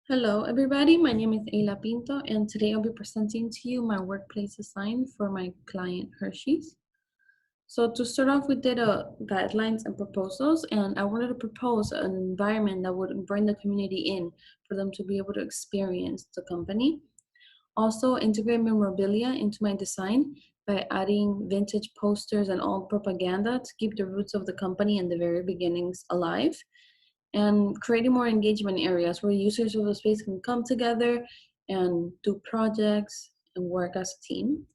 Hello, everybody. My name is Eyla Pinto, and today I'll be presenting to you my workplace design for my client Hersheys. So to start off, we did guidelines and proposals, and I wanted to propose an environment that would bring the community in for them to be able to experience the company. Also, integrate memorabilia into my design by adding vintage posters and old propaganda to keep the roots of the company and the very beginnings alive, and creating more engagement areas where users of the space can come together and do projects and work as a team.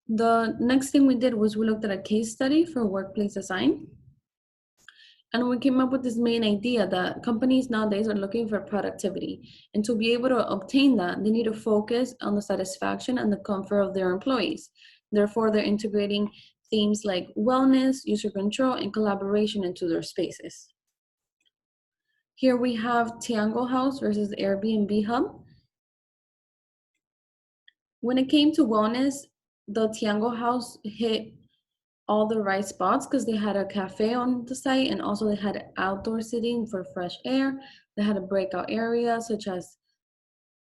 The next thing we did was we looked at a case study for workplace design. And we came up with this main idea that companies nowadays are looking for productivity. And to be able to obtain that, they need to focus on the satisfaction and the comfort of their employees. Therefore, they're integrating themes like wellness, user control, and collaboration into their spaces. Here we have Thiago House versus Airbnb Hub. When it came to wellness, the Thiago House hit all the right spots because they had a cafe on the site, and also they had outdoor seating for fresh air. They had a breakout area such as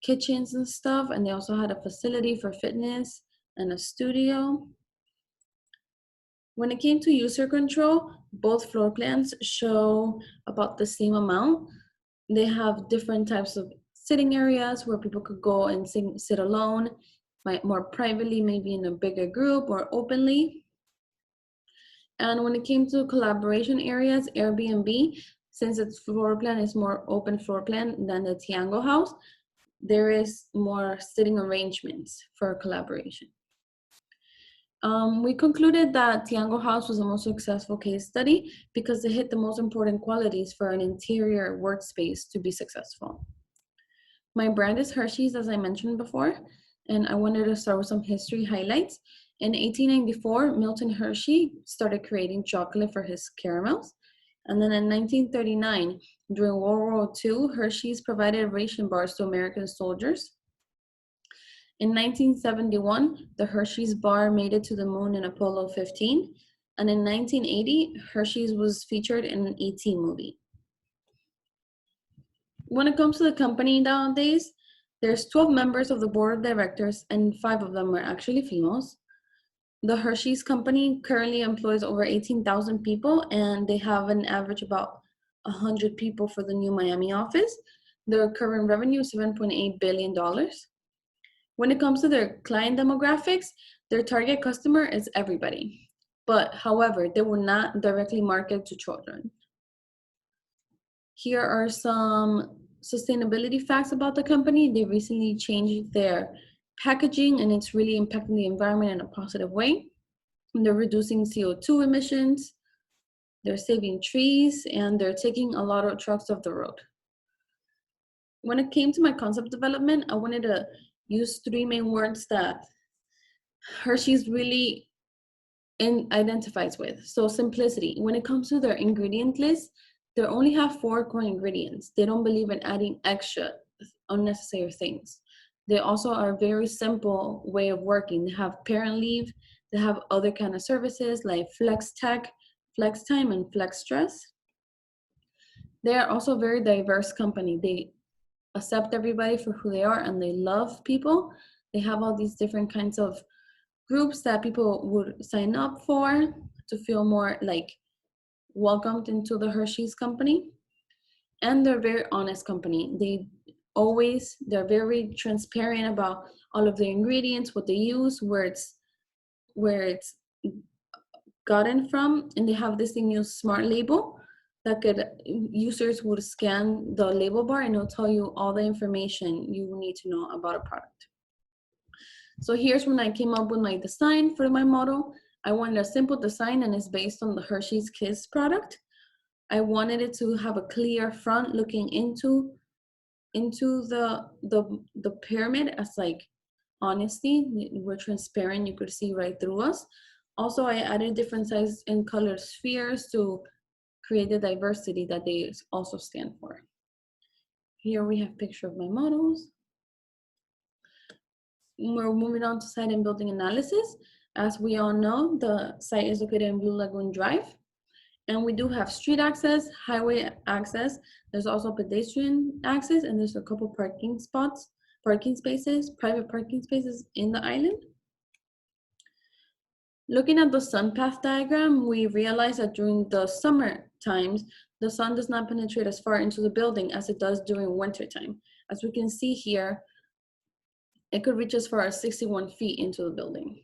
kitchens and stuff, and they also had a facility for fitness and a studio. When it came to user control, both floor plans show about the same amount. They have different types of sitting areas where people could go and sit alone, more privately, maybe in a bigger group or openly. And when it came to collaboration areas, Airbnb, since its floor plan is more open floor plan than the Thiago House, there is more sitting arrangements for collaboration. We concluded that Thiago House was the most successful case study because it hit the most important qualities for an interior workspace to be successful. My brand is Hersheys, as I mentioned before, and I wanted to start with some history highlights. In 1894, Milton Hershey started creating chocolate for his caramels. And then in 1939, during World War II, Hershey's provided ration bars to American soldiers. In 1971, the Hershey's bar made it to the moon in Apollo 15. And in 1980, Hershey's was featured in an E.T. movie. When it comes to the company nowadays, there's 12 members of the board of directors, and 5 of them are actually females. The Hersheys Company currently employs over 18,000 people, and they have an average about 100 people for the new Miami office. Their current revenue is $7.8 billion. When it comes to their client demographics, their target customer is everybody. But however, they will not directly market to children. Here are some sustainability facts about the company. They recently changed their packaging, and it's really impacting the environment in a positive way. They're reducing CO2 emissions, they're saving trees, and they're taking a lot of trucks off the road. When it came to my concept development, I wanted to use 3 main words that Hershey's really identifies with. So simplicity. When it comes to their ingredient list, they only have 4 core ingredients. They don't believe in adding extra unnecessary things. They also are a very simple way of working. They have parent leave. They have other kind of services like flex tech, flex time, and flex stress. They are also a very diverse company. They accept everybody for who they are, and they love people. They have all these different kinds of groups that people would sign up for to feel more like welcomed into the Hersheys Company. And they're a very honest company. They're very transparent about all of the ingredients, what they use, where it's gotten from, and they have this thing new smart label that users would scan the label bar and it'll tell you all the information you need to know about a product. So here's when I came up with my design for my model. I wanted a simple design, and it's based on the Hershey's Kiss product. I wanted it to have a clear front looking into the pyramid as like honesty. We're transparent, you could see right through us. Also, I added different size and color spheres to create the diversity that they also stand for. Here we have a picture of my models. We're moving on to site and building analysis. As we all know, the site is located in Blue Lagoon Drive, and we do have street access, highway access. There's also pedestrian access, and there's a couple parking spaces, private parking spaces in the island. Looking at the sun path diagram, we realize that during the summer times, the sun does not penetrate as far into the building as it does during winter time. As we can see here, it could reach as far as 61 feet into the building.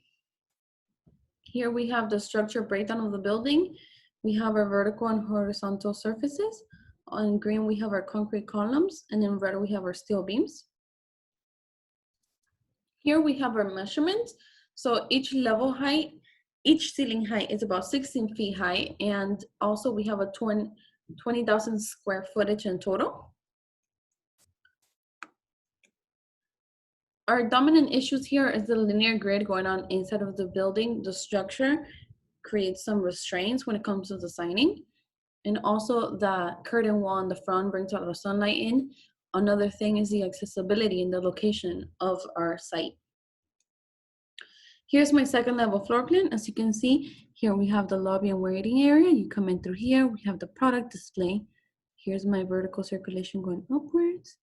Here we have the structure breakdown of the building. We have our vertical and horizontal surfaces. On green, we have our concrete columns, and in red, we have our steel beams. Here we have our measurements. So each ceiling height is about 16 feet high, and also we have a 20,000 square footage in total. Our dominant issues here is the linear grid going on inside of the building. The structure creates some restraints when it comes to designing. And also the curtain wall in the front brings out the sunlight in. Another thing is the accessibility and the location of our site. Here's my second level floor plan. As you can see, here we have the lobby and waiting area. You come in through here, we have the product display. Here's my vertical circulation going upwards.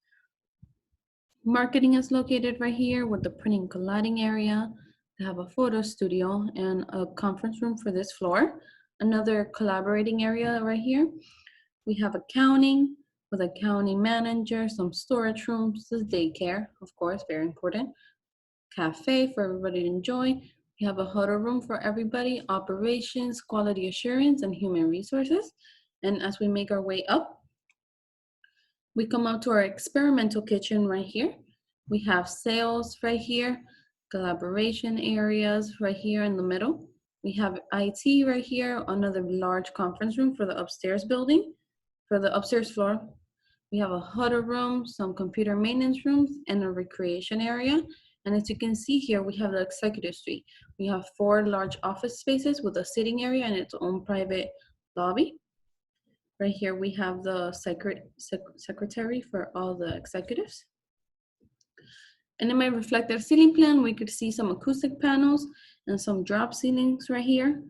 Marketing is located right here with the printing and colliding area. We have a photo studio and a conference room for this floor. Another collaborating area right here. We have accounting with accounting manager, some storage rooms, this is daycare, of course, very important. Cafe for everybody to enjoy. We have a huddle room for everybody, operations, quality assurance, and human resources. And as we make our way up, we come out to our experimental kitchen right here. We have sales right here, collaboration areas right here in the middle. We have IT right here, another large conference room for the upstairs building, for the upstairs floor. We have a huddle room, some computer maintenance rooms, and a recreation area. And as you can see here, we have the executive suite. We have 4 large office spaces with a sitting area and its own private lobby. Right here, we have the secretary for all the executives. And in my reflective ceiling plan, we could see some acoustic panels and some drop ceilings right here.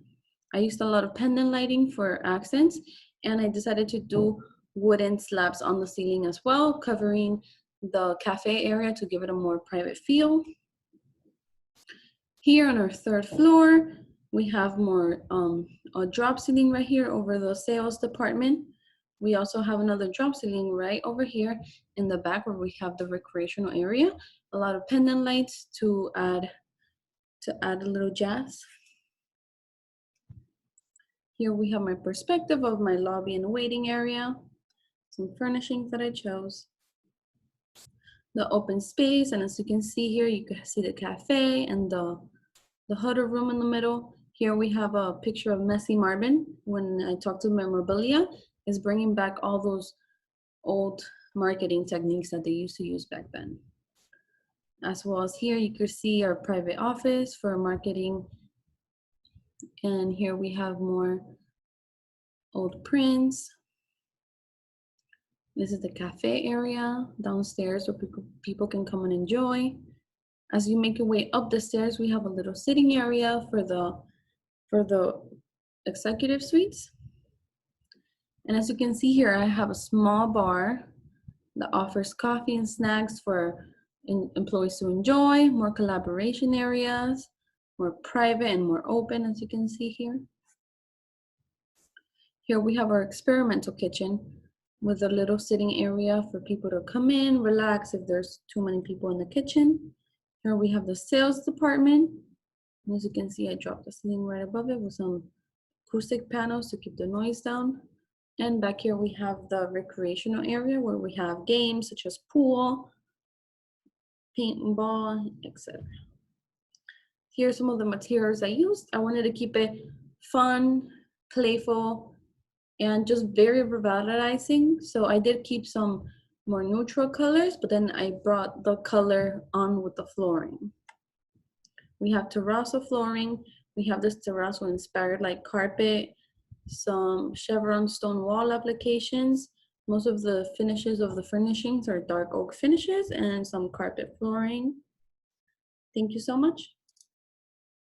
I used a lot of pendant lighting for accents, and I decided to do wooden slabs on the ceiling as well, covering the cafe area to give it a more private feel. Here on our 3rd floor, we have more a drop ceiling right here over the sales department. We also have another drop ceiling right over here in the back where we have the recreational area. A lot of pendant lights to add a little jazz. Here we have my perspective of my lobby and waiting area. Some furnishings that I chose. The open space, and as you can see here, you can see the cafe and the huddle room in the middle. Here we have a picture of Messi Marvin. When I talked to Memorabilia, is bringing back all those old marketing techniques that they used to use back then. As well as here, you could see our private office for marketing. And here we have more old prints. This is the cafe area downstairs where people can come and enjoy. As you make your way up the stairs, we have a little sitting area for the executive suites. And as you can see here, I have a small bar that offers coffee and snacks for employees to enjoy, more collaboration areas, more private and more open, as you can see here. Here we have our experimental kitchen with a little sitting area for people to come in, relax if there's too many people in the kitchen. Here we have the sales department. And as you can see, I dropped the ceiling right above it with some acoustic panels to keep the noise down. And back here we have the recreational area where we have games such as pool, paintball, etc. Here are some of the materials I used. I wanted to keep it fun, playful, and just very revitalizing. So I did keep some more neutral colors, but then I brought the color on with the flooring. We have terrazzo flooring. We have this terrazzo inspired like carpet, some chevron stone wall applications. Most of the finishes of the furnishings are dark oak finishes and some carpet flooring. Thank you so much.